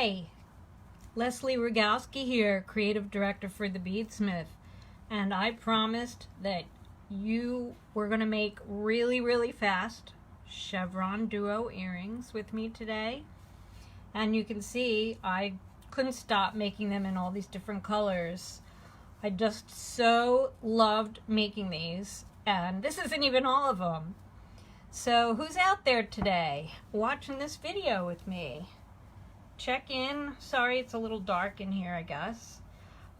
Hi, Leslie Rogalski here, Creative Director for the BeadSmith, and I promised that you were going to make really fast Chevron Duo earrings with me today. And you can see I couldn't stop making them in all these different colors. I just so loved making these, and this isn't even all of them. So who's out there today watching this video with me? Check in. Sorry, it's a little dark in here, I guess.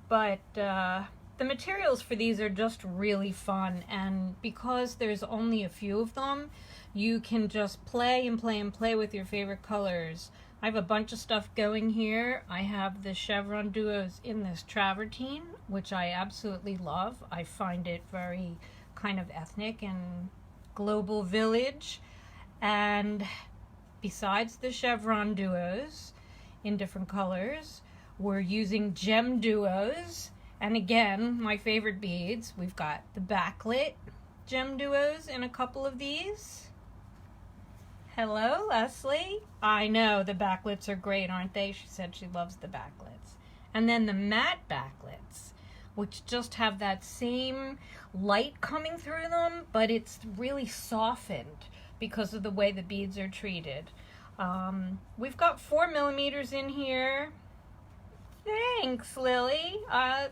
But the materials for these are just really fun, and because there's only a few of them, you can just play and play and play with your favorite colors. I have a bunch of stuff going here. I have the Chevron Duos in this travertine, which I absolutely love. I find it very kind of ethnic and global village. And besides the Chevron Duos in different colors, we're using gem duos. And again, my favorite beads, we've got the backlit gem duos in a couple of these. Hello, Leslie. I know, the backlits are great, aren't they? She said she loves the backlits. And then the matte backlits, which just have that same light coming through them, but it's really softened because of the way the beads are treated. We've got 4mm in here. Thanks, Lily.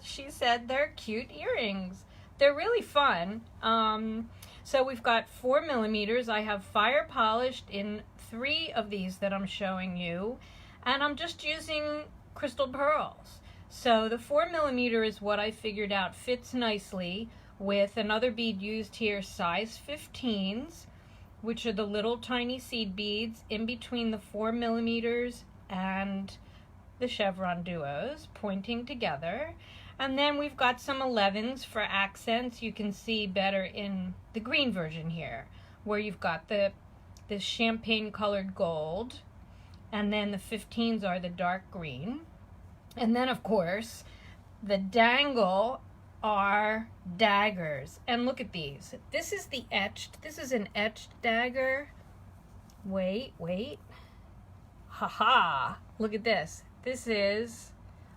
She said they're cute earrings. They're really fun. So we've got 4mm. I have fire polished in 3 of these that I'm showing you, and I'm just using crystal pearls. So the 4mm is what I figured out fits nicely with another bead used here, size 15s, which are the little tiny seed beads in between the 4mm and the Chevron Duos pointing together. And then we've got some 11s for accents. You can see better in the green version here, where you've got the champagne colored gold, and then the 15s are the dark green. And then of course the dangle are daggers. And look at these. This is an etched dagger. Wait. Haha, look at this. This is,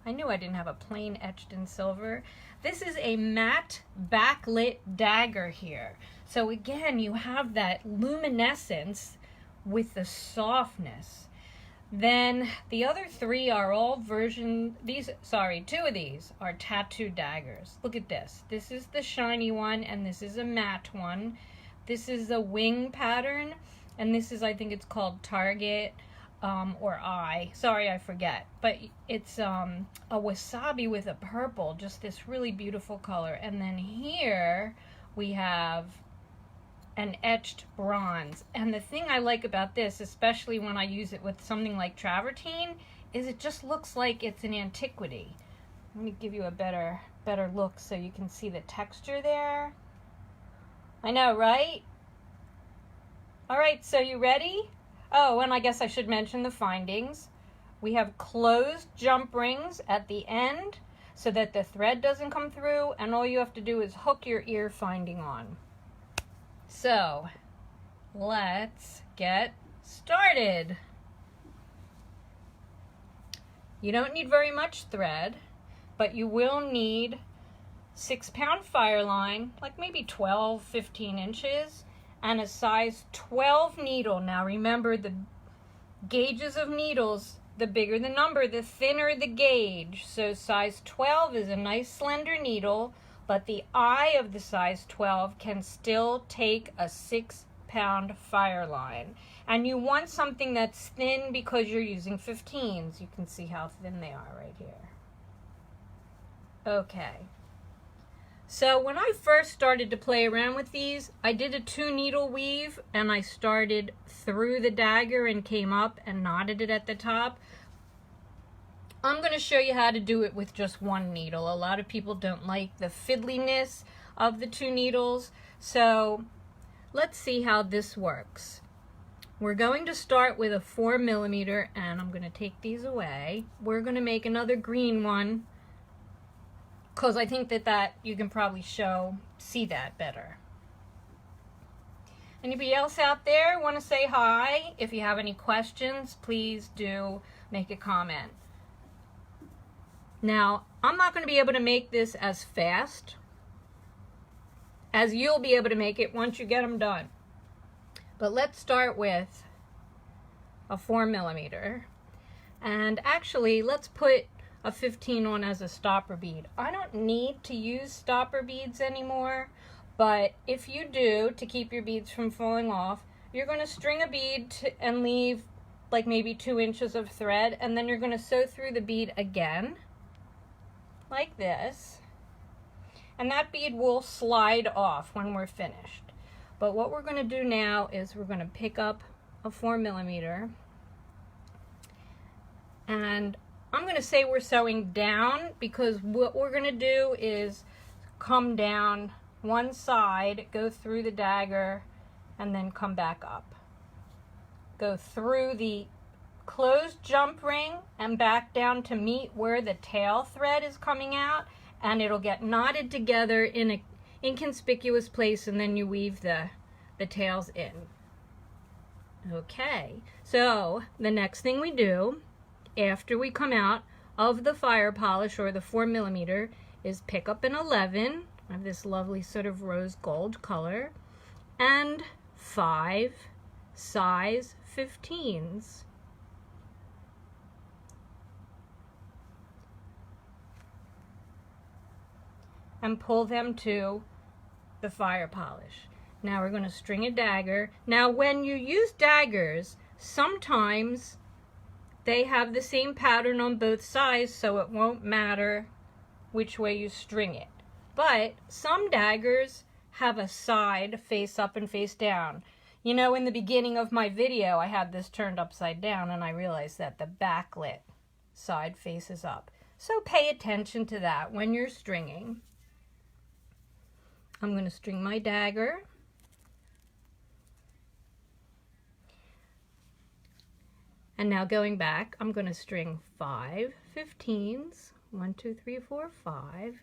I knew I didn't have a plain etched in silver. This is a matte backlit dagger here. So again, you have that luminescence with the softness. Then the other 3 are all two of these are tattoo daggers. Look at this. This is the shiny one, and this is a matte one. This is a wing pattern, and this is, I think it's called Target. Or sorry, I forget, but it's a wasabi with a purple, just this really beautiful color. And then here we have an etched bronze. And the thing I like about this, especially when I use it with something like travertine, is it just looks like it's an antiquity. Let me give you a better look so you can see the texture there. I know, right? All right, so you ready? Oh, and I guess I should mention the findings. We have closed jump rings at the end so that the thread doesn't come through, and all you have to do is hook your ear finding on. So, let's get started. You don't need very much thread, but you will need 6-pound fire line, like maybe 12, 15 inches. And a size 12 needle. Now remember, the gauges of needles, the bigger the number, the thinner the gauge. So size 12 is a nice slender needle, but the eye of the size 12 can still take a 6-pound fire line. And you want something that's thin because you're using 15s. You can see how thin they are right here. Okay. So when I first started to play around with these, I did a 2-needle weave, and I started through the dagger and came up and knotted it at the top. I'm going to show you how to do it with just 1 needle. A lot of people don't like the fiddliness of the 2 needles, so let's see how this works. We're going to start with a 4mm, and I'm going to take these away. We're going to make another green one, because I think that you can probably see that better. Anybody else out there want to say hi? If you have any questions, please do make a comment. Now, I'm not going to be able to make this as fast as you'll be able to make it once you get them done. But let's start with a 4mm. And actually, let's put a 15 on as a stopper bead. I don't need to use stopper beads anymore, but if you do, to keep your beads from falling off, you're going to string a bead and leave like maybe 2 inches of thread, and then you're going to sew through the bead again, like this, and that bead will slide off when we're finished. But what we're going to do now is we're going to pick up a 4mm, and I'm going to say we're sewing down because what we're going to do is come down one side, go through the dagger, and then come back up. Go through the closed jump ring and back down to meet where the tail thread is coming out, and it'll get knotted together in an inconspicuous place, and then you weave the tails in. Okay, so the next thing we do after we come out of the fire polish or the 4mm is pick up an 11 of this lovely sort of rose gold color and 5 size 15s. And pull them to the fire polish. Now we're going to string a dagger. Now when you use daggers, sometimes they have the same pattern on both sides, so it won't matter which way you string it. But some daggers have a side face up and face down. You know, in the beginning of my video, I had this turned upside down, and I realized that the backlit side faces up. So pay attention to that when you're stringing. I'm going to string my dagger. And now going back, I'm going to string 5 15s, 1, 2, 3, 4, 5,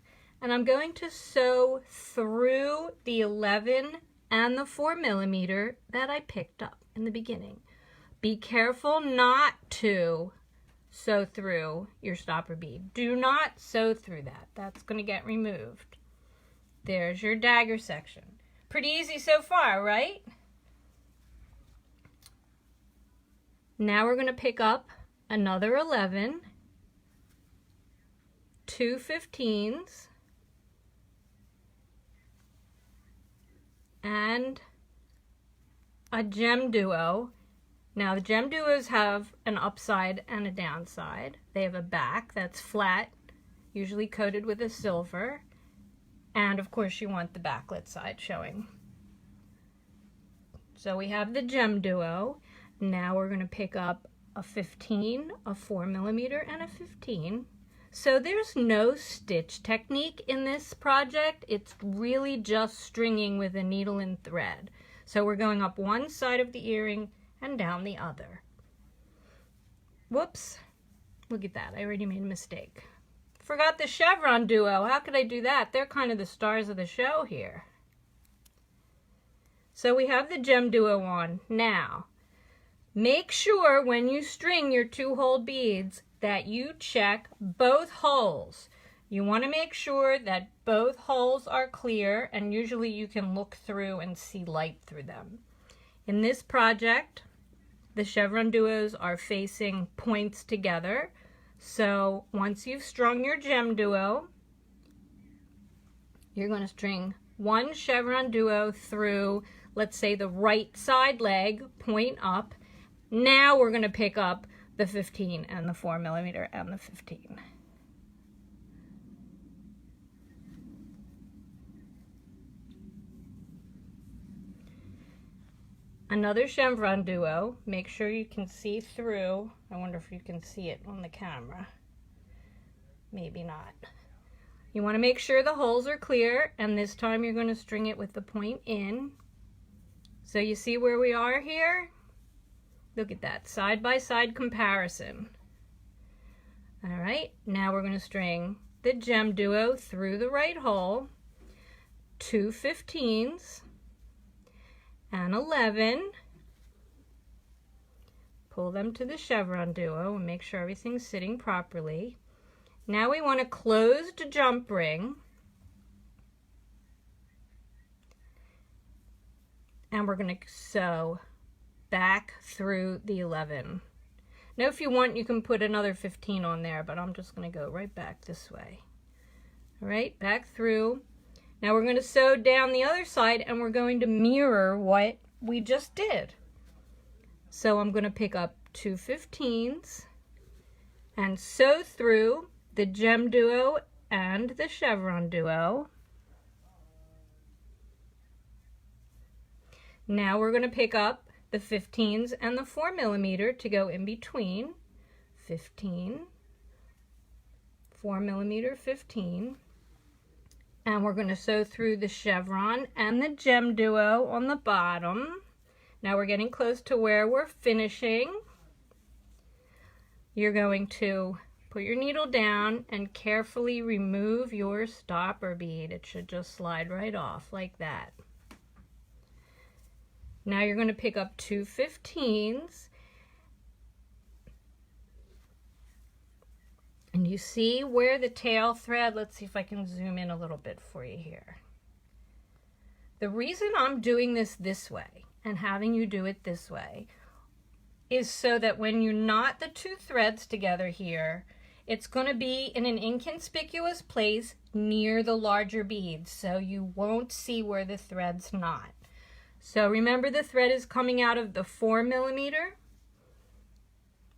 and I'm going to sew through the 11 and the 4mm that I picked up in the beginning. Be careful not to sew through your stopper bead. Do not sew through that. That's going to get removed. There's your dagger section. Pretty easy so far, right? Now we're going to pick up another 11, 2 15s, and a gem duo. Now the gem duos have an upside and a downside. They have a back that's flat, usually coated with a silver, and of course you want the backlit side showing. So we have the gem duo. Now we're going to pick up a 15, a 4mm, and a 15. So there's no stitch technique in this project. It's really just stringing with a needle and thread. So we're going up one side of the earring and down the other. Whoops. Look at that. I already made a mistake. Forgot the Chevron Duo. How could I do that? They're kind of the stars of the show here. So we have the gem duo on. Now, make sure when you string your 2-hole beads that you check both holes. You want to make sure that both holes are clear, and usually you can look through and see light through them. In this project, the Chevron Duos are facing points together. So once you've strung your gem duo, you're going to string one Chevron Duo through, let's say, the right side leg, point up. Now we're going to pick up the 15 and the 4mm and the 15. Another Chevron Duo. Make sure you can see through. I wonder if you can see it on the camera. Maybe not. You want to make sure the holes are clear, and this time you're going to string it with the point in. So you see where we are here? Look at that, side-by-side comparison. All right, now we're going to string the gem duo through the right hole, 2 15s, and 11. Pull them to the Chevron Duo and make sure everything's sitting properly. Now we want a closed jump ring. And we're going to sew back through the 11. Now if you want, you can put another 15 on there, but I'm just going to go right back this way. All right, back through. Now we're going to sew down the other side and we're going to mirror what we just did. So I'm going to pick up 2 15s and sew through the Gem Duo and the Chevron Duo. Now we're going to pick up the 15s and the 4mm to go in between. 15, 4mm, 15. And we're going to sew through the Chevron and the Gem Duo on the bottom. Now we're getting close to where we're finishing. You're going to put your needle down and carefully remove your stopper bead. It should just slide right off like that. Now you're going to pick up 2 15s. And you see where the tail thread, let's see if I can zoom in a little bit for you here. The reason I'm doing this way and having you do it this way is so that when you knot the 2 threads together here, it's going to be in an inconspicuous place near the larger beads, so you won't see where the threads knot. So remember, the thread is coming out of the 4mm,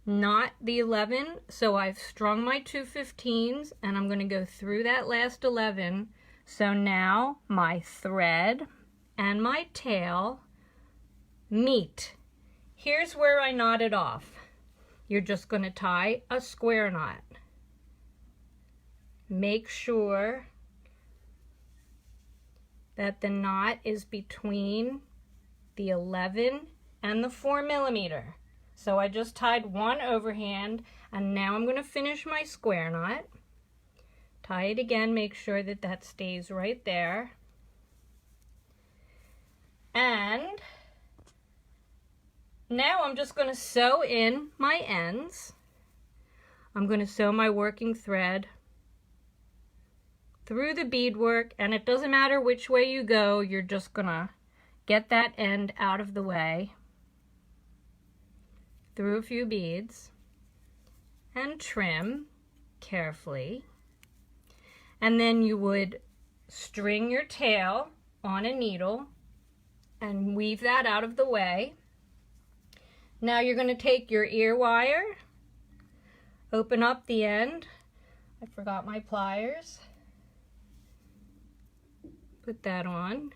not the 11. So I've strung my 2 15s and I'm going to go through that last 11. So now my thread and my tail meet. Here's where I knotted off. You're just going to tie a square knot. Make sure that the knot is between the 11 and the 4mm. So I just tied one overhand, and now I'm going to finish my square knot. Tie it again, make sure that that stays right there. And now I'm just going to sew in my ends. I'm going to sew my working thread through the beadwork, and it doesn't matter which way you go, you're just going to get that end out of the way through a few beads and trim carefully. And then you would string your tail on a needle and weave that out of the way. Now you're going to take your ear wire, open up the end. I forgot my pliers. Put that on.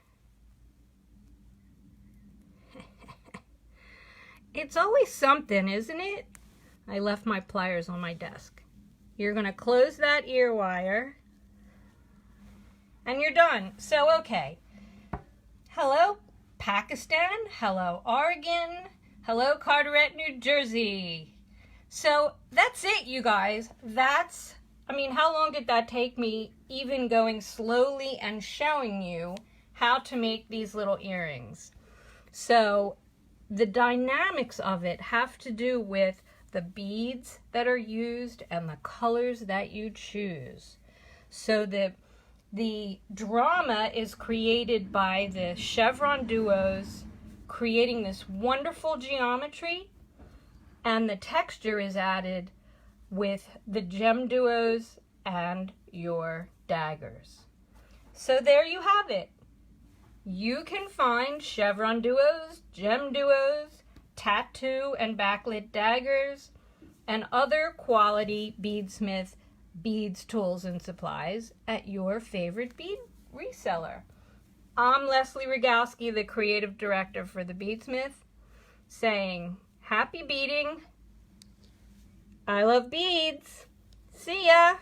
It's always something, isn't it? I left my pliers on my desk. You're going to close that ear wire and you're done. So, okay. Hello, Pakistan. Hello, Oregon. Hello, Carteret, New Jersey. So that's it, you guys. I mean, how long did that take me, even going slowly and showing you how to make these little earrings? So the dynamics of it have to do with the beads that are used and the colors that you choose. So the drama is created by the Chevron Duos creating this wonderful geometry, and the texture is added with the Gem Duos and your daggers. So there you have it. You can find Chevron Duos, Gem Duos, tattoo and backlit daggers, and other quality BeadSmith beads, tools, and supplies at your favorite bead reseller. I'm Leslie Rogalski, the creative director for the BeadSmith, saying happy beading. I love beads. See ya.